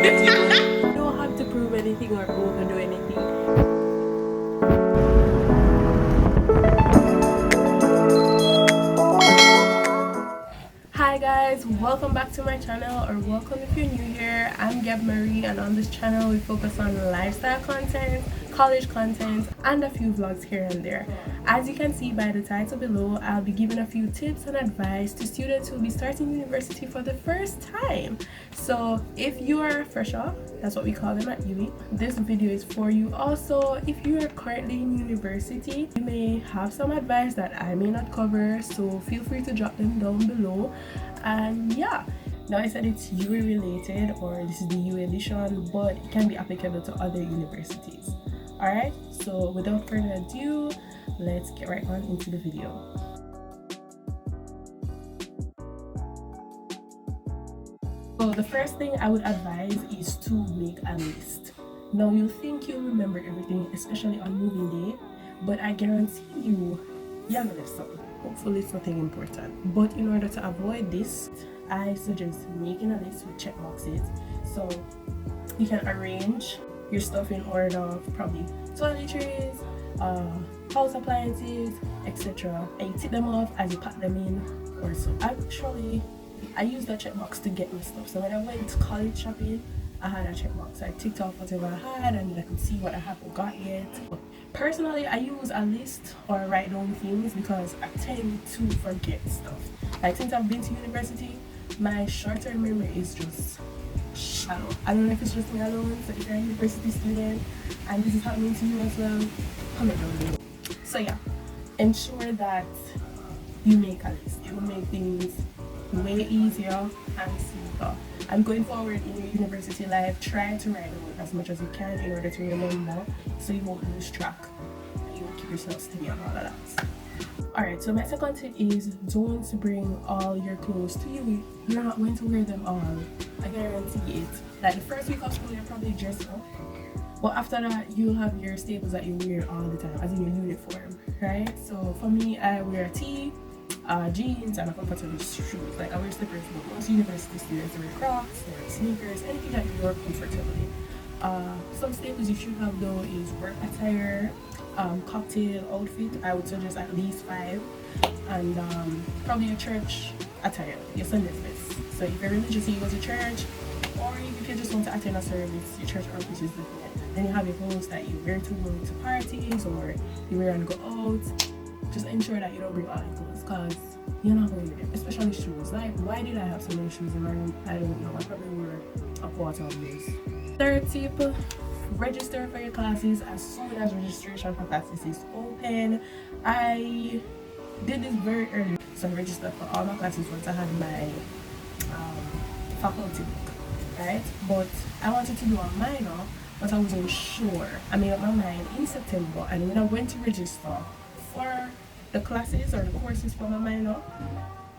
You don't have to prove anything or overdo anything. Hi guys, welcome back to my channel, or welcome if you're new here. I'm Gab Marie, and on this channel we focus on lifestyle content, college content, and a few vlogs here and there. As you can see by the title below, I'll be giving a few tips and advice to students who will be starting university for the first time. So if you are a fresher, that's what we call them at UWI, this video is for you. Also, if you are currently in university, you may have some advice that I may not cover, so feel free to drop them down below. And yeah, now I said it's UWI related, or this is the UWI edition, but it can be applicable to other universities. Alright, so without further ado, let's get right on into the video. So the first thing I would advise is to make a list. Now you think you'll remember everything, especially on moving day, but I guarantee you're gonna left something. Hopefully it's nothing important. But in order to avoid this, I suggest making a list with check boxes. So you can arrange your stuff in order of probably toiletries, house appliances, etc. And you tick them off as you pack them in or so. I used that checkbox to get my stuff. So when I went college shopping, I had a checkbox. I ticked off whatever I had and I could see what I haven't got yet. But personally, I use a list or write down things because I tend to forget stuff. Like since I've been to university, my short-term memory is just shallow. I don't know if it's just me alone, so if you're a university student and this is happening to you as well, comment down below. So yeah, ensure that you make a list. It will make things way easier and simpler. And going forward in your university life, try to write down as much as you can in order to remember, so you won't lose track and you won't keep yourself steady and all of that. Alright, so my second tip is don't bring all your clothes to you. You're not going to wear them all. I guarantee it. Like the first week of school, you're probably dressed up, but after that, you'll have your staples that you wear all the time, as in your uniform, right? So for me, I wear a tee, jeans, and a comfortable shoes. Like I wear slippers, but most university students wear Crocs, they wear sneakers, anything that you wear comfortably. Some staples you should have though is work attire, cocktail outfit. I would suggest at least 5, and probably a church attire, your Sunday's best. So if you're religious and you go to church, or if you just want to attend a service, your church outfit is different. Then you have your clothes that you wear to go to parties or you wear and go out. Just ensure that you don't bring all your clothes because you're not going with them, especially shoes. Like, why did I have so many shoes in my room? I don't know. I probably wore a quarter of those. Third tip, register for your classes as soon as registration for classes is open. I did this very early, so I registered for all my classes once I had my faculty book, right? But I wanted to do a minor, but I wasn't sure. I made up my mind in September, and when I went to register for the classes or the courses for my minor,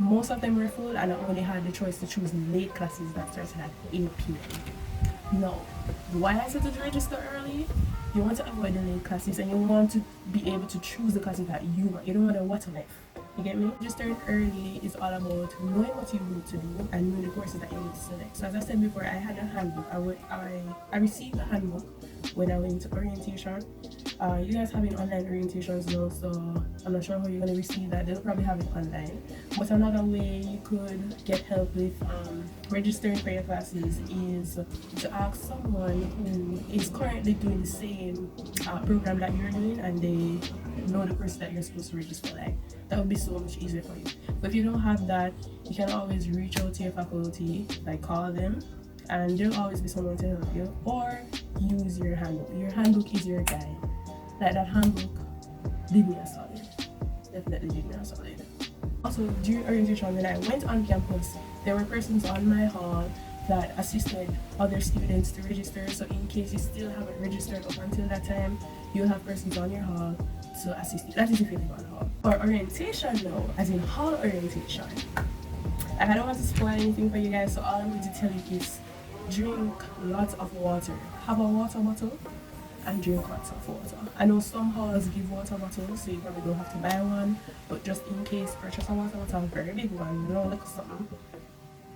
most of them were full, and I only had the choice to choose late classes that started at 8 p.m. No. Why I said to register early? You want to avoid the late classes and you want to be able to choose the classes that you want. You don't want to what life. You get me? Registering early is all about knowing what you need to do and knowing the courses that you need to select. So as I said before, I had a handbook. I received a handbook when I went to orientation. You guys have online orientations now, so I'm not sure how you're going to receive that. They'll probably have it online. But another way you could get help with registering for your classes is to ask someone who is currently doing the same program that you're doing, and they know the person that you're supposed to register. Like, that would be so much easier for you. But if you don't have that, you can always reach out to your faculty, like call them, and there'll always be someone to help you, or use your handbook. Your handbook is your guide. Like, that handbook did me a solid. Definitely did me a solid. Also, during orientation, when I went on campus, there were persons on my hall that assisted other students to register. So in case you still haven't registered up until that time, you'll have persons on your hall to assist you. That is if you live on hall. For orientation though, as in hall orientation, like, I don't want to spoil anything for you guys, so all I'm going to tell you is drink lots of water. Have a water bottle and drink lots of water. I know some halls give water bottles, so you probably don't have to buy one, but just in case, purchase a water bottle, a very big one, you know, like something.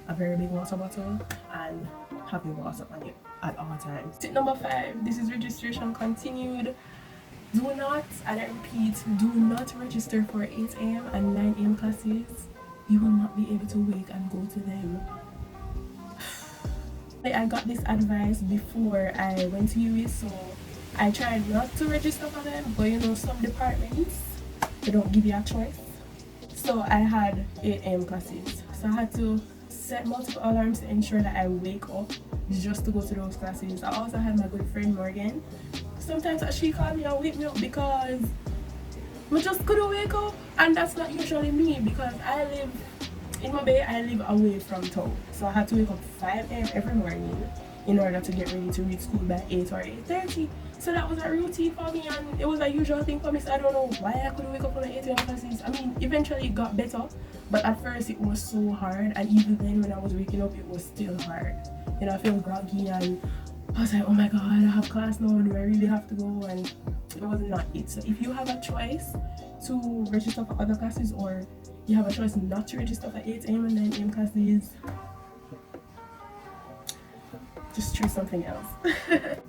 a very big water bottle and having water on you at all times. Tip number 5, this is registration continued. Do not, and I repeat, do not register for 8 a.m. and 9 a.m. classes. You will not be able to wake and go to them. I got this advice before I went to UWI, so I tried not to register for them, but you know, some departments, they don't give you a choice. So I had 8 a.m. classes, so I had to set multiple alarms to ensure that I wake up just to go to those classes. I also had my good friend Morgan. Sometimes she called me and wake me up because I just couldn't wake up, and that's not usually me because I live in my bay. I live away from town, so I had to wake up 5 a.m. every morning in order to get ready to reach school by 8 or 8:30. So that was a routine for me, and it was a usual thing for me. So I don't know why I couldn't wake up for the 8 a.m. classes. I mean, eventually it got better, but at first it was so hard, and even then when I was waking up, it was still hard. You know, I feel groggy, and I was like, oh my god, I have class now, do I really have to go? And it was not it. So if you have a choice to register for other classes, or you have a choice not to register for 8 a.m. and 9 a.m. classes, just choose something else.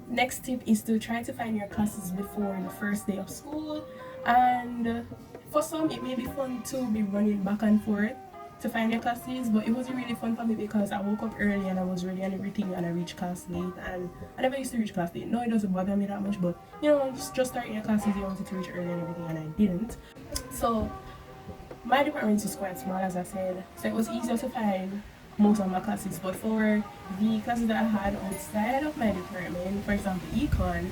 Next tip is to try to find your classes before the first day of school. And for some, it may be fun to be running back and forth to find your classes, but it wasn't really fun for me because I woke up early and I was ready and everything, and I reached class late, and I never used to reach class late. No, it doesn't bother me that much, but you know, just starting your classes, you wanted to reach early and everything, and I didn't. So my department is quite small, as I said, so it was easier to find most of my classes. But for the classes that I had outside of my department, for example econ,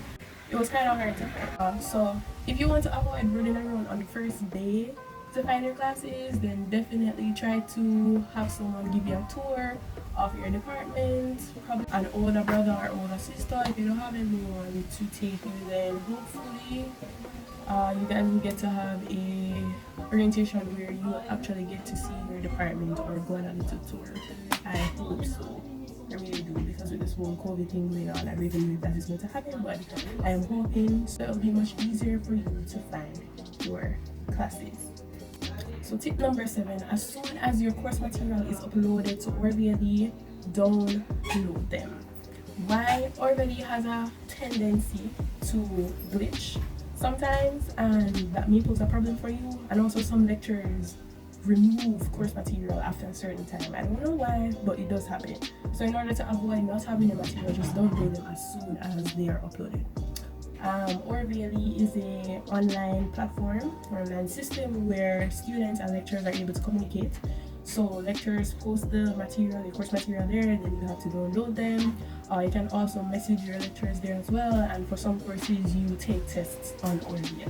it was kind of hard to find. So if you want to avoid running around on the first day to find your classes, then definitely try to have someone give you a tour of your department, probably an older brother or older sister. If you don't have anyone to take you, then hopefully you guys will get to have a orientation where you actually get to see your department or go on a little tour. I hope so. I really do, because with this whole COVID thing going on, I don't even know if that is going to happen, but I am hoping so it'll be much easier for you to find your classes. So tip number 7, as soon as your course material is uploaded to Orvally, download them. Why? Orvally has a tendency to glitch sometimes, and that may pose a problem for you. And also some lecturers remove course material after a certain time. I don't know why, but it does happen. So in order to avoid not having the material, just download them as soon as they are uploaded. Orvally is a online platform or online system where students and lecturers are able to communicate. So lecturers post the material, the course material there, and then you have to download them. You can also message your lecturers there as well, and for some courses you take tests on Orvally.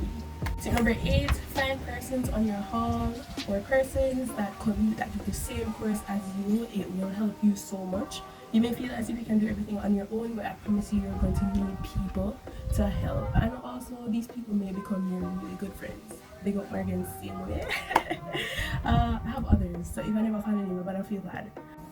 Tip number 8, find persons on your hall or persons that commute that do the same course as you. It will help you so much. You may feel as if you can do everything on your own, but I promise you, you're going to need people to help. And also, these people may become your really good friends. Big up Morgan, same way. I have others, so if I never find anyone, but I feel bad.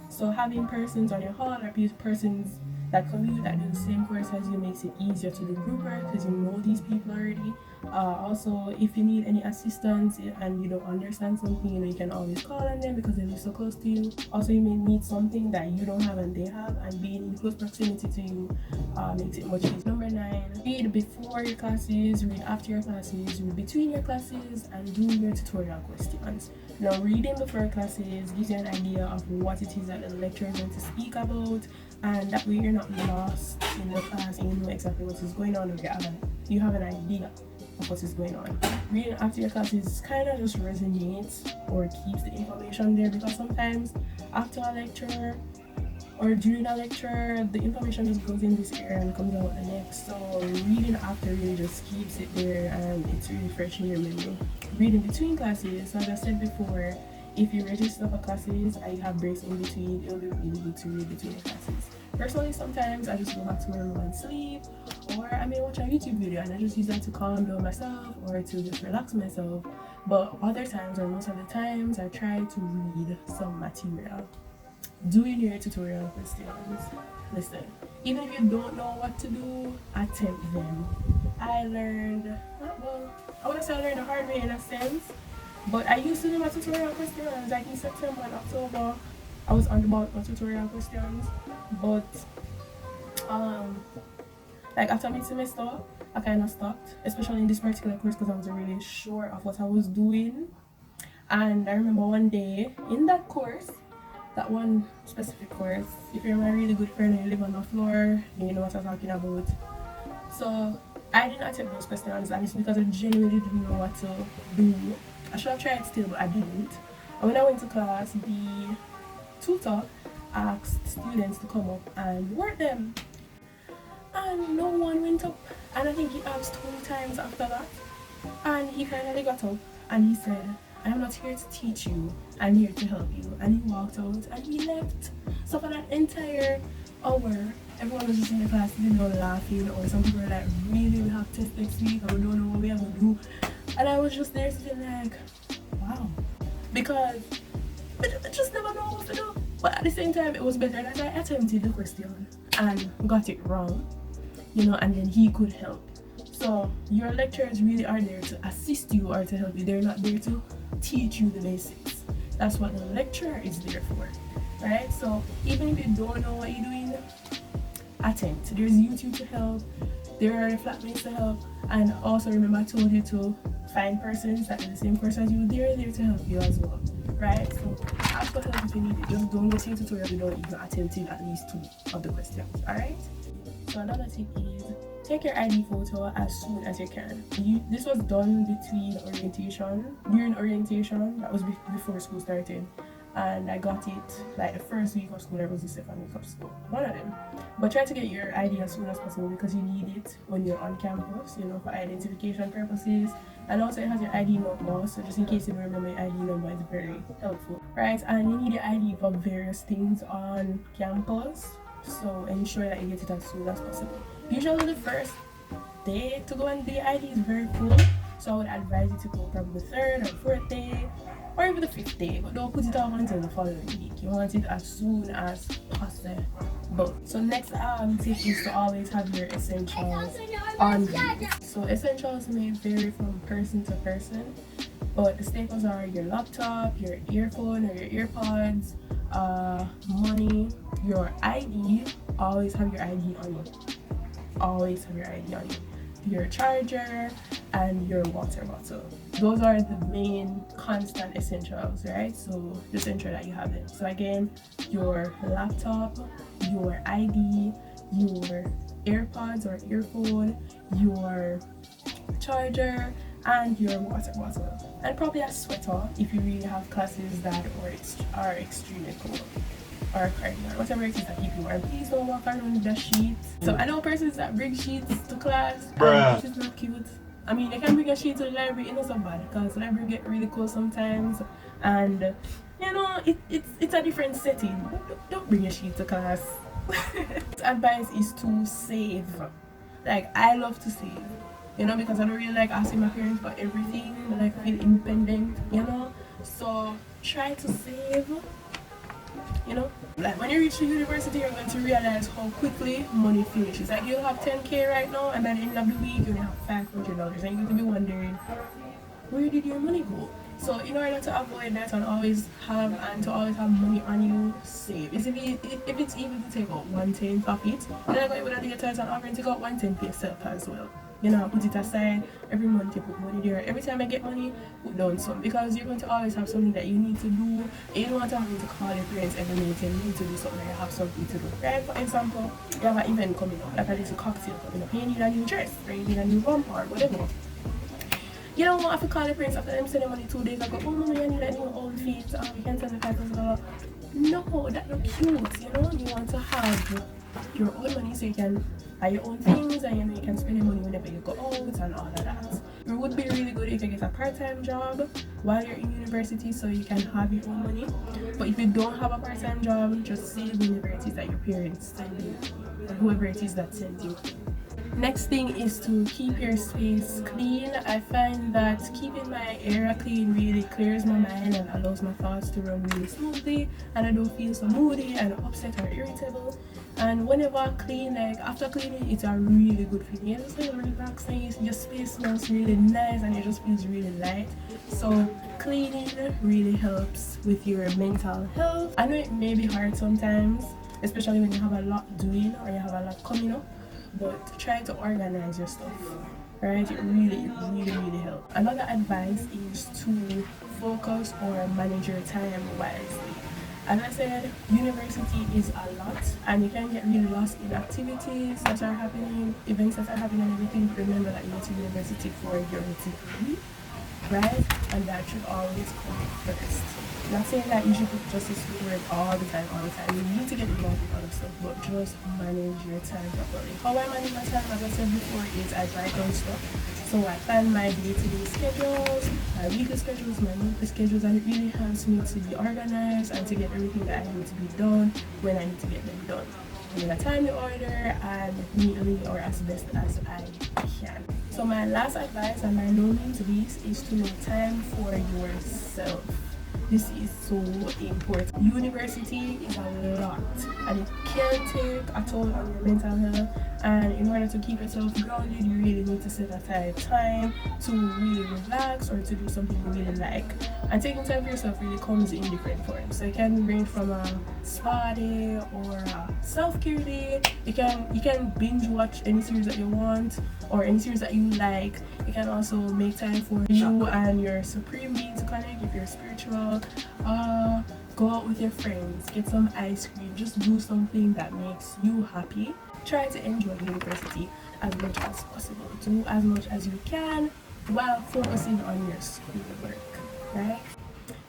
So having persons on your hall or persons that commute that do the same course as you makes it easier to do group work because you know these people already. Also, if you need any assistance and you don't understand something, you know, you can always call on them because they live so close to you. Also, you may need something that you don't have and they have, and being in close proximity to you makes it much easier. Number 9, read before your classes, read after your classes, read between your classes, and do your tutorial questions. Now, reading before classes gives you an idea of what it is that the lecturer is going to speak about, and that way you're not lost in the class and you know exactly what is going on, or you have an idea of what is going on. Reading after your classes kind of just resonates or keeps the information there, because sometimes after a lecture or during a lecture, the information just goes in this area and comes out the next. So reading after really just keeps it there, and it's really fresh in your memory. Reading between classes, so as I said before, if you register for classes and you have breaks in between, it'll be really good to read between the classes. Personally, sometimes I just go back to my room and sleep, or I may watch a YouTube video and I just use that to calm down myself or to just relax myself. But other times, or most of the times, I try to read some material. Doing your tutorial questions. Listen, even if you don't know what to do, attempt them. I learned, well, I wouldn't say I learned the hard way in a sense, but I used to do my tutorial questions like in September and October, I was on about my tutorial questions, but like after mid-semester, I kind of stopped, especially in this particular course because I wasn't really sure of what I was doing. And I remember one day in that course, that one specific course, if you're my really good friend and you live on the floor, you know what I'm talking about. So I didn't attempt those questions, and it's because I genuinely didn't know what to do. I should have tried still, but I didn't. And when I went to class, the tutor asked students to come up and work them, and no one went up. And I think he asked 20 times after that, and he finally got up and he said, "I am not here to teach you, I'm here to help you." And he walked out and he left. So for that entire hour, everyone was just in the class, laughing, or some people were like, "Really, we have test next week and we don't know what we have to do." And I was just there sitting like, wow. Because I just never know what to do. But at the same time, it was better that I attempted the question and got it wrong, and then he could help. So your lecturers really are there to assist you or to help you. They're not there to teach you the basics. That's what the lecturer is there for, right? So even if you don't know what you're doing, attempt. There's YouTube to help. There are flatmates to help. And also remember, I told you to find persons that are the same course as you. They're there to help you as well, right? So ask for help if you need it. Just don't go to your tutorial without even attempting at least 2 of the questions, all right? So another tip is take your ID photo as soon as you can. This was done during orientation, that was before school started. And I got it like the first week of school, or was the second week of school, one of them. But try to get your ID as soon as possible because you need it when you're on campus, for identification purposes. And also it has your ID number, so just in case you don't remember your ID number, it's very helpful, right? And you need your ID for various things on campus, so ensure that you get it as soon as possible. Usually the first day to go and do your ID is very full, so I would advise you to go probably the 3rd or 4th day, or even the 5th day, but don't put it off until the following week. You want it as soon as possible. So next tip is to always have your essentials on you. So essentials may vary from person to person, but the staples are your laptop, your earphone or your earpods, money, your ID. Always have your ID on you. Always have your ID on you. Your charger and your water bottle. Those are the main constant essentials, right? So just ensure that you have them. So again, your laptop, your ID, your AirPods or earphone, your charger, and your water bottle. And probably a sweater if you really have classes that are extremely cold. Or a cardigan, whatever it is that keep you warm. Please don't walk around with the sheets. So I know persons that bring sheets to class, and it's not cute. I mean, they can bring a sheet to the library, it's not so bad because the library get really cold sometimes, and it's a different setting. Don't bring a sheet to class. Advice is to save. Like, I love to save, because I don't really like asking my parents for everything. I like feel independent, So try to save. Like when you reach the university, you're going to realize how quickly money finishes. Like you'll have 10K right now, and by the end of the week, you'll have $500, and you're going to be wondering, where did your money go? So in order to avoid that and always have money on you, save. If it's even to take out 1/10 of it, then I'm going to do your tax and offering to take out 1/10 for yourself as well. Put it aside every month. You put money there. Every time I get money, put down some, because you're going to always have something that you need to do. You don't want to have to call your parents every minute. You need to do something that you have something to do. Right? For example, you have an event coming up, like a little cocktail coming up. You need a new dress, or you need a new bumper, or whatever. You don't want to call your parents after them sending money 2 days ago. "Oh, mommy, I need a new outfit. You can send me $5,000. No, that's not cute. You want to have your own money so you can buy your own things, and you can spend your money whenever you go out and all of that. It would be really good if you get a part-time job while you're in university so you can have your own money. But if you don't have a part-time job, just save whenever it is that your parents send you, or whoever it is that sends you. Next thing is to keep your space clean. I find that keeping my area clean really clears my mind and allows my thoughts to run really smoothly, and I don't feel so moody and upset or irritable. And whenever I clean, like after cleaning, it's a really good feeling. You just feel relaxing, your space smells really nice and it just feels really light. So cleaning really helps with your mental health. I know it may be hard sometimes, especially when you have a lot doing or you have a lot coming up, but try to organize your stuff, right? It really helps. Another advice is to focus or manage your time wisely. As I said, university is a lot and you can get really lost in activities that are happening, events that are happening and everything. Remember that you go to university for your degree, right? And that should always come first. Not saying that you should put just to schoolwork all the time. You need to get involved with other stuff, but just manage your time properly. How I manage my time, as I said before, is I write down stuff. So I plan my day-to-day schedules, my weekly schedules, my monthly schedules, and it really helps me to be organized and to get everything that I need to be done when I need to get them done in a timely order and neatly or as best as I can. So my last advice, and by no means least, is to make time for yourself. This is so important. University is a lot and it can take a toll on your mental health, and in order to keep yourself grounded, you really need to set aside time to really relax or to do something you really like. And taking time for yourself really comes in different forms. So it can range from a spa day or a self-care day. You can binge watch any series that you want or any series that you like. You can also make time for you and your supreme being to connect if you're spiritual. Go out with your friends, get some ice cream, just do something that makes you happy. Try to enjoy university as much as possible. Do as much as you can while focusing on your schoolwork, right?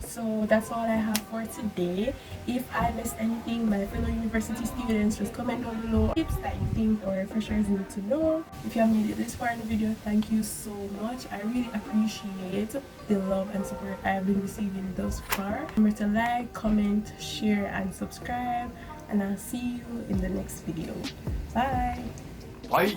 So that's all I have for today. If I missed anything, my fellow university students, just comment down below tips that you think our freshers need to know. If you have made it this far in the video, thank you so much. I really appreciate the love and support I have been receiving thus far. Remember to like, comment, share, and subscribe, and I'll see you in the next video. Bye! Bye.